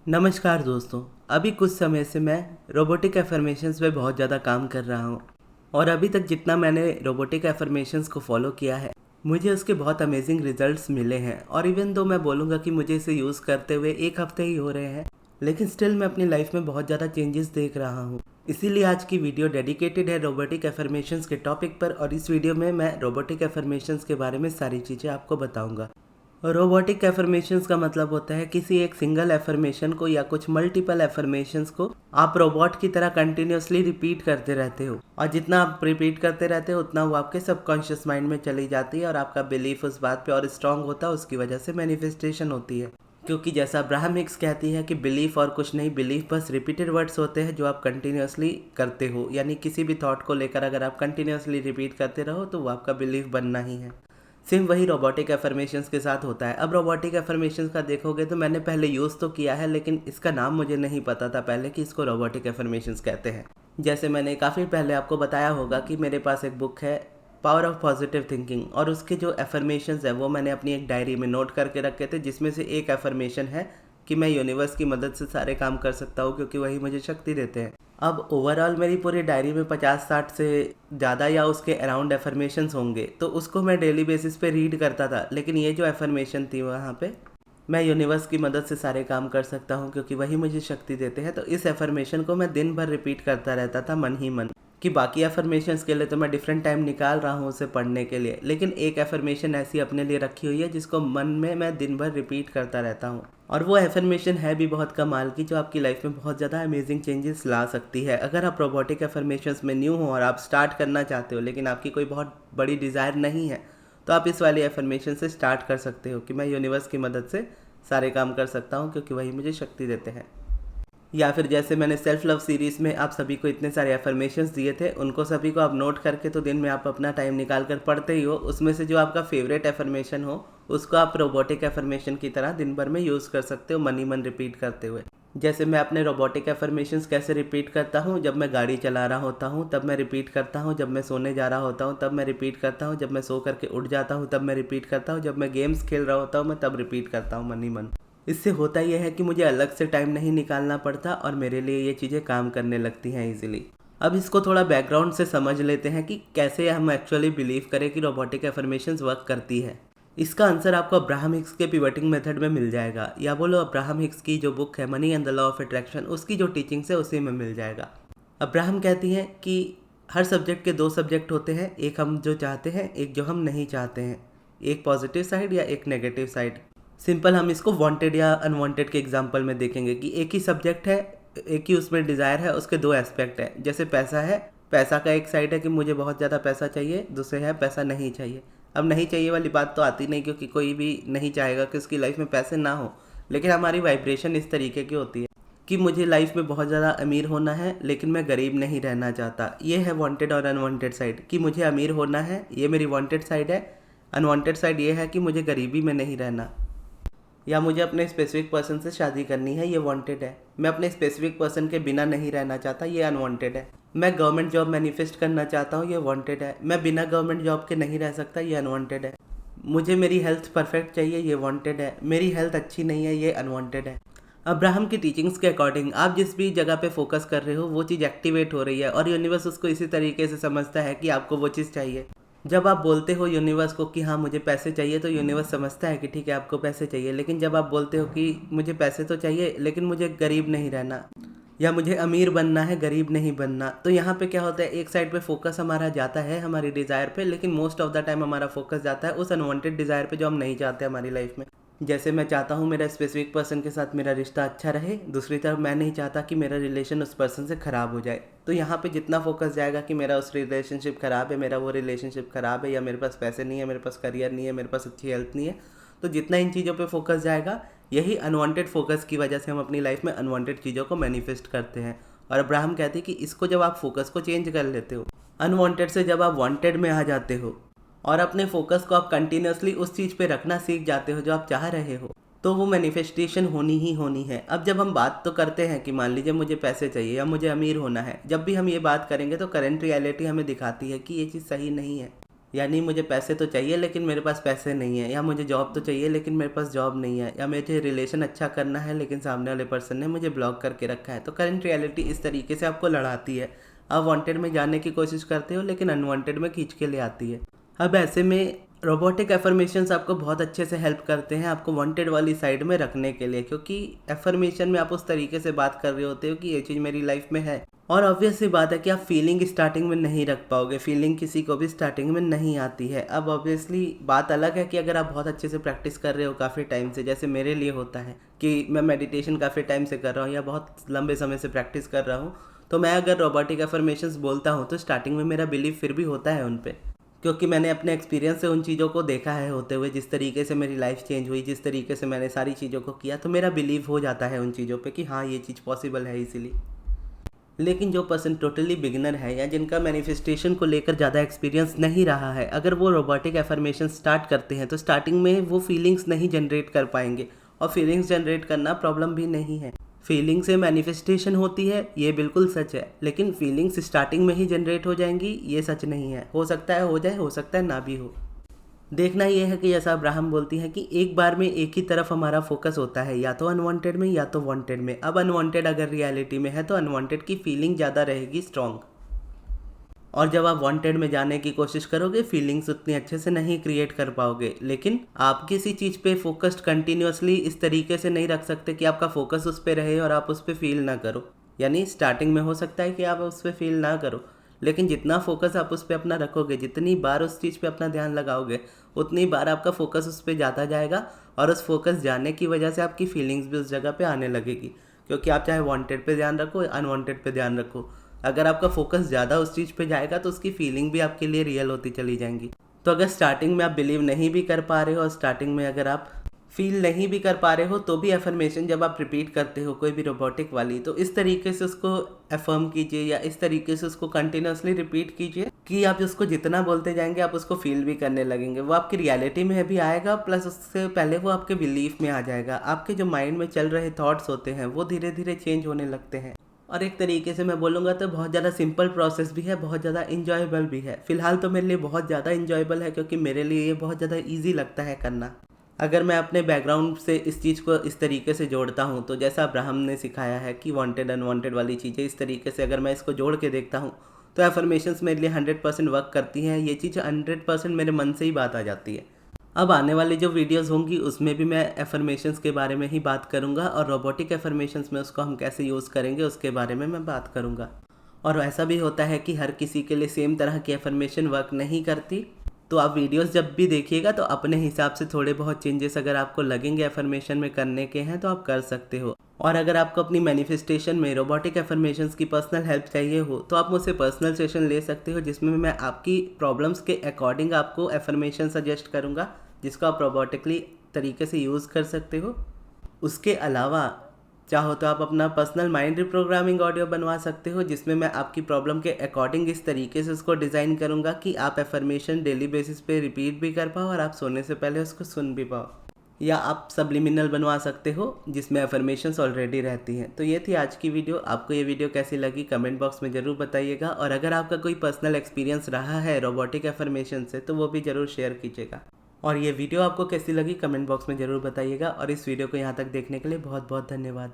नमस्कार दोस्तों। अभी कुछ समय से मैं रोबोटिक एफर्मेशंस पे बहुत ज़्यादा काम कर रहा हूँ और अभी तक जितना मैंने रोबोटिक एफर्मेशंस को फॉलो किया है मुझे उसके बहुत अमेजिंग रिजल्ट्स मिले हैं। और इवन दो मैं बोलूँगा कि मुझे इसे यूज़ करते हुए एक हफ्ते ही हो रहे हैं, लेकिन स्टिल मैं अपनी लाइफ में बहुत ज़्यादा चेंजेस देख रहा हूँ। इसीलिए आज की वीडियो डेडिकेटेड है रोबोटिक एफर्मेशंस के टॉपिक पर और इस वीडियो में मैं रोबोटिक एफर्मेशंस के बारे में सारी चीज़ें आपको बताऊँगा। रोबोटिक एफर्मेशंस का मतलब होता है किसी एक सिंगल एफर्मेशन को या कुछ मल्टीपल एफर्मेशंस को आप रोबोट की तरह कंटिन्यूसली रिपीट करते रहते हो और जितना आप रिपीट करते रहते हो उतना वो आपके सबकॉन्शियस माइंड में चली जाती है और आपका बिलीफ उस बात पे और स्ट्रांग होता है, उसकी वजह से मैनिफेस्टेशन होती है। क्योंकि जैसा अब्राहम हिक्स कहती है कि बिलीफ और कुछ नहीं, बिलीफ बस रिपीटेड वर्ड्स होते हैं जो आप कंटिन्यूसली करते हो। यानी किसी भी थॉट को लेकर अगर आप कंटिन्यूसली रिपीट करते रहो तो वो आपका बिलीफ बनना ही है। सेम वही रोबोटिक एफर्मेशंस के साथ होता है। अब रोबोटिक एफर्मेशंस का देखोगे तो मैंने पहले यूज़ तो किया है, लेकिन इसका नाम मुझे नहीं पता था पहले कि इसको रोबोटिक एफर्मेशंस कहते हैं। जैसे मैंने काफ़ी पहले आपको बताया होगा कि मेरे पास एक बुक है पावर ऑफ पॉजिटिव थिंकिंग, और उसके जो एफर्मेशंस है वो मैंने अपनी एक डायरी में नोट करके रखे थे, जिसमें से एक एफर्मेशन है कि मैं यूनिवर्स की मदद से सारे काम कर सकता हूँ क्योंकि वही मुझे शक्ति देते हैं। अब ओवरऑल मेरी पूरी डायरी में 50-60 से ज़्यादा या उसके अराउंड एफर्मेशंस होंगे, तो उसको मैं डेली बेसिस पे रीड करता था। लेकिन ये जो एफर्मेशन थी वहाँ पे मैं यूनिवर्स की मदद से सारे काम कर सकता हूँ क्योंकि वही मुझे शक्ति देते हैं, तो इस एफर्मेशन को मैं दिन भर रिपीट करता रहता था मन ही मन। कि बाकी एफर्मेशंस के लिए तो मैं डिफरेंट टाइम निकाल रहा हूँ उसे पढ़ने के लिए, लेकिन एक एफर्मेशन ऐसी अपने लिए रखी हुई है जिसको मन में मैं दिन भर रिपीट करता रहता हूँ। और वो एफर्मेशन है भी बहुत कमाल की, जो आपकी लाइफ में बहुत ज़्यादा अमेजिंग चेंजेस ला सकती है। अगर आप रोबोटिक एफर्मेशंस में न्यू हो और आप स्टार्ट करना चाहते हो लेकिन आपकी कोई बहुत बड़ी डिज़ायर नहीं है, तो आप इस वाली एफर्मेशन से स्टार्ट कर सकते हो कि मैं यूनिवर्स की मदद से सारे काम कर सकता हूँ क्योंकि वही मुझे शक्ति देते हैं। या फिर जैसे मैंने सेल्फ लव सीरीज़ में आप सभी को इतने सारे एफर्मेशंस दिए थे, उनको सभी को आप नोट करके तो दिन में आप अपना टाइम निकाल कर पढ़ते ही हो। उसमें से जो आपका फेवरेट एफर्मेशन हो उसको आप रोबोटिक एफर्मेशन की तरह दिन भर में यूज़ कर सकते हो मन ही मन रिपीट करते हुए। जैसे मैं अपने रोबोटिक एफर्मेशंस कैसे रिपीट करता हूँ, जब मैं गाड़ी चला रहा होता हूँ तब मैं रिपीट करता हूँ, जब मैं सोने जा रहा होता हूँ तब मैं रिपीट करता हूँ, जब मैं सो करके उठ जाता हूँ तब मैं रिपीट करता हूँ, जब मैं गेम्स खेल रहा होता हूँ मैं तब रिपीट करता हूँ मन ही मन। इससे होता यह है कि मुझे अलग से टाइम नहीं निकालना पड़ता और मेरे लिए ये चीज़ें काम करने लगती हैं ईजिली। अब इसको थोड़ा बैकग्राउंड से समझ लेते हैं कि कैसे हम एक्चुअली बिलीव करें कि रोबोटिक एफर्मेशंस वर्क करती है। इसका आंसर आपको अब्राहम हिक्स के पिवटिंग मेथड में मिल जाएगा, या बोलो अब्राहम हिक्स की जो बुक है money and the law of attraction, उसकी जो टीचिंग्स है उसी में मिल जाएगा। अब्राहम कहती हैं कि हर सब्जेक्ट के दो सब्जेक्ट होते हैं, एक हम जो चाहते हैं, एक जो हम नहीं चाहते हैं, एक पॉजिटिव साइड या एक नेगेटिव साइड। सिंपल हम इसको वांटेड या अनवांटेड के एग्जांपल में देखेंगे कि एक ही सब्जेक्ट है, एक ही उसमें डिज़ायर है, उसके दो एस्पेक्ट है। जैसे पैसा है, पैसा का एक साइड है कि मुझे बहुत ज़्यादा पैसा चाहिए, दूसरे है पैसा नहीं चाहिए। अब नहीं चाहिए वाली बात तो आती नहीं क्योंकि कोई भी नहीं चाहेगा कि उसकी लाइफ में पैसे ना हो, लेकिन हमारी वाइब्रेशन इस तरीके की होती है कि मुझे लाइफ में बहुत ज़्यादा अमीर होना है लेकिन मैं गरीब नहीं रहना चाहता। ये है वांटेड और अनवांटेड साइड कि मुझे अमीर होना है, ये मेरी वांटेड साइड है। अनवांटेड साइड ये है कि मुझे गरीबी में नहीं रहना, या मुझे अपने स्पेसिफिक पर्सन से शादी करनी है, ये वांटेड है। मैं अपने स्पेसिफिक पर्सन के बिना नहीं रहना चाहता, ये अनवांटेड है। मैं गवर्नमेंट जॉब मैनिफेस्ट करना चाहता हूँ, ये वांटेड है। मैं बिना गवर्नमेंट जॉब के नहीं रह सकता, ये अनवांटेड है। मुझे मेरी हेल्थ परफेक्ट चाहिए, ये वांटेड है। मेरी हेल्थ अच्छी नहीं है, ये अनवांटेड है। अब्राहम की टीचिंग्स के अकॉर्डिंग आप जिस भी जगह पे फोकस कर रहे हो वो चीज़ एक्टिवेट हो रही है और यूनिवर्स उसको इसी तरीके से समझता है कि आपको वो चीज़ चाहिए। जब आप बोलते हो यूनिवर्स को कि हाँ मुझे पैसे चाहिए, तो यूनिवर्स समझता है कि ठीक है आपको पैसे चाहिए। लेकिन जब आप बोलते हो कि मुझे पैसे तो चाहिए लेकिन मुझे गरीब नहीं रहना, या मुझे अमीर बनना है गरीब नहीं बनना, तो यहाँ पे क्या होता है, एक साइड पे फोकस हमारा जाता है हमारी डिज़ायर पे, लेकिन मोस्ट ऑफ द टाइम हमारा फोकस जाता है उस अनवांटेड डिज़ायर पे जो हम नहीं चाहते हमारी लाइफ में। जैसे मैं चाहता हूँ मेरा स्पेसिफिक पर्सन के साथ मेरा रिश्ता अच्छा रहे, दूसरी तरफ मैं नहीं चाहता कि मेरा रिलेशन उस पर्सन से ख़राब हो जाए। तो यहाँ पे जितना फोकस जाएगा कि मेरा उस रिलेशनशिप ख़राब है, मेरा वो रिलेशनशिप ख़राब है, या मेरे पास पैसे नहीं है, मेरे पास करियर नहीं है, मेरे पास अच्छी हेल्थ नहीं है, तो जितना इन चीज़ों पे फोकस जाएगा, यही अनवांटेड फोकस की वजह से हम अपनी लाइफ में अनवांटेड चीज़ों को मैनिफेस्ट करते हैं। और अब्राहम कहते हैं कि इसको जब आप फोकस को चेंज कर लेते हो, अनवांटेड से जब आप वांटेड में आ जाते हो और अपने फोकस को आप कंटिन्यूसली उस चीज़ पे रखना सीख जाते हो जो आप चाह रहे हो, तो वो मैनिफेस्टेशन होनी ही होनी है। अब जब हम बात तो करते हैं कि मान लीजिए मुझे पैसे चाहिए या मुझे अमीर होना है, जब भी हम ये बात करेंगे तो करंट रियलिटी हमें दिखाती है कि ये चीज़ सही नहीं है, यानी मुझे पैसे तो चाहिए लेकिन मेरे पास पैसे नहीं है, या मुझे जॉब तो चाहिए लेकिन मेरे पास जॉब नहीं है, या मुझे रिलेशन अच्छा करना है लेकिन सामने वाले पर्सन ने मुझे ब्लॉक करके रखा है। तो करंट रियलिटी इस तरीके से आपको लड़ाती है। आप वांटेड में जाने की कोशिश करते हो लेकिन अनवांटेड में खींच के ले आती है। अब ऐसे में रोबोटिक एफर्मेशंस आपको बहुत अच्छे से हेल्प करते हैं आपको वांटेड वाली साइड में रखने के लिए, क्योंकि एफर्मेशन में आप उस तरीके से बात कर रहे होते हो कि ये चीज़ मेरी लाइफ में है। और ऑब्वियस सी बात है कि आप फीलिंग स्टार्टिंग में नहीं रख पाओगे, फीलिंग किसी को भी स्टार्टिंग में नहीं आती है। अब ऑब्वियसली बात अलग है कि अगर आप बहुत अच्छे से प्रैक्टिस कर रहे हो काफ़ी टाइम से, जैसे मेरे लिए होता है कि मैं मेडिटेशन काफ़ी टाइम से कर रहा हूँ या बहुत लंबे समय से प्रैक्टिस कर रहा हूँ, तो मैं अगर रोबोटिक एफर्मेशंस बोलता हूँ तो स्टार्टिंग में मेरा बिलीव फिर भी होता है उन पे, क्योंकि मैंने अपने एक्सपीरियंस से उन चीज़ों को देखा है होते हुए, जिस तरीके से मेरी लाइफ चेंज हुई, जिस तरीके से मैंने सारी चीज़ों को किया, तो मेरा बिलीव हो जाता है उन चीज़ों पे कि हाँ ये चीज़ पॉसिबल है इसीलिए। लेकिन जो पर्सन टोटली बिगिनर है या जिनका मैनिफेस्टेशन को लेकर ज़्यादा एक्सपीरियंस नहीं रहा है, अगर वो रोबोटिक एफर्मेशन स्टार्ट करते हैं तो स्टार्टिंग में वो फीलिंग्स नहीं जनरेट कर पाएंगे, और फीलिंग्स जनरेट करना प्रॉब्लम भी नहीं है। फीलिंग से मैनिफेस्टेशन होती है, ये बिल्कुल सच है, लेकिन फीलिंग्स स्टार्टिंग में ही जनरेट हो जाएंगी ये सच नहीं है। हो सकता है हो जाए, हो सकता है ना भी हो। देखना यह है कि जैसा अब्राहम बोलती हैं कि एक बार में एक ही तरफ हमारा फोकस होता है, या तो अनवांटेड में या तो वांटेड में। अब अनवांटेड अगर रियलिटी में है तो अनवांटेड की फीलिंग ज़्यादा रहेगी स्ट्रॉन्ग, और जब आप वांटेड में जाने की कोशिश करोगे फीलिंग्स उतनी अच्छे से नहीं क्रिएट कर पाओगे। लेकिन आप किसी चीज़ पे फोकस्ड कंटिन्यूअसली इस तरीके से नहीं रख सकते कि आपका फोकस उस पर रहे और आप उस पर फील ना करो। यानी स्टार्टिंग में हो सकता है कि आप उस पर फील ना करो, लेकिन जितना फोकस आप उस पर अपना रखोगे, जितनी बार उस चीज़ पे अपना ध्यान लगाओगे, उतनी बार आपका फोकस उस पर जाता जाएगा, और उस फोकस जाने की वजह से आपकी फीलिंग्स भी उस जगह पे आने लगेगी। क्योंकि आप चाहे वांटेड पे ध्यान रखो अनवांटेड पे ध्यान रखो, अगर आपका फोकस ज़्यादा उस चीज़ पे जाएगा तो उसकी फीलिंग भी आपके लिए रियल होती चली जाएंगी। तो अगर स्टार्टिंग में आप बिलीव नहीं भी कर पा रहे हो और स्टार्टिंग में अगर आप फील नहीं भी कर पा रहे हो, तो भी एफर्मेशन जब आप रिपीट करते हो कोई भी रोबोटिक वाली, तो इस तरीके से उसको एफर्म कीजिए या इस तरीके से उसको कंटिन्यूसली रिपीट कीजिए कि आप उसको जितना बोलते जाएंगे आप उसको फील भी करने लगेंगे। वो आपकी रियलिटी में भी आएगा, प्लस उससे पहले वो आपके बिलीफ में आ जाएगा। आपके जो माइंड में चल रहे थॉट्स होते हैं वो धीरे धीरे चेंज होने लगते हैं। और एक तरीके से मैं बोलूँगा तो बहुत ज़्यादा सिंपल प्रोसेस भी है, बहुत ज़्यादा इंजॉयबल भी है। फ़िलहाल तो मेरे लिए बहुत ज़्यादा इंजॉयबल है, क्योंकि मेरे लिए ये बहुत ज़्यादा ईजी लगता है करना। अगर मैं अपने बैकग्राउंड से इस चीज़ को इस तरीके से जोड़ता हूँ, तो जैसा अब्राहम ने सिखाया है कि वांटेड अनवांटेड वाली चीज़ें, इस तरीके से अगर मैं इसको जोड़ के देखता हूँ तो एफर्मेशंस मेरे लिए 100% वर्क करती हैं। ये चीज़ 100% मेरे मन से ही बात आ जाती है। अब आने वाली जो वीडियोस होंगी उसमें भी मैं एफर्मेशंस के बारे में ही बात करूँगा, और रोबोटिक एफर्मेशंस में उसको हम कैसे यूज़ करेंगे उसके बारे में मैं बात करूँगा। और ऐसा भी होता है कि हर किसी के लिए सेम तरह की एफर्मेशन वर्क नहीं करती, तो आप वीडियोस जब भी देखिएगा तो अपने हिसाब से थोड़े बहुत चेंजेस अगर आपको लगेंगे एफर्मेशन में करने के हैं तो आप कर सकते हो। और अगर आपको अपनी मैनिफेस्टेशन में रोबोटिक एफर्मेशंस की पर्सनल हेल्प चाहिए हो तो आप मुझसे पर्सनल सेशन ले सकते हो, जिसमें मैं आपकी प्रॉब्लम्स के अकॉर्डिंग आपको एफर्मेशन सजेस्ट करूँगा, जिसको आप रोबोटिकली तरीके से यूज़ कर सकते हो। उसके अलावा चाहो तो आप अपना पर्सनल माइंड रिप्रोग्रामिंग ऑडियो बनवा सकते हो, जिसमें मैं आपकी प्रॉब्लम के अकॉर्डिंग इस तरीके से उसको डिज़ाइन करूँगा कि आप एफर्मेशन डेली बेसिस पे रिपीट भी कर पाओ और आप सोने से पहले उसको सुन भी पाओ। या आप सब्लिमिनल बनवा सकते हो जिसमें एफर्मेशंस ऑलरेडी रहती हैं। तो ये थी आज की वीडियो। आपको ये वीडियो कैसी लगी कमेंट बॉक्स में ज़रूर बताइएगा, और अगर आपका कोई पर्सनल एक्सपीरियंस रहा है रोबोटिक एफर्मेशन से तो वो भी ज़रूर शेयर कीजिएगा। और ये वीडियो आपको कैसी लगी कमेंट बॉक्स में ज़रूर बताइएगा, और इस वीडियो को यहाँ तक देखने के लिए बहुत बहुत धन्यवाद।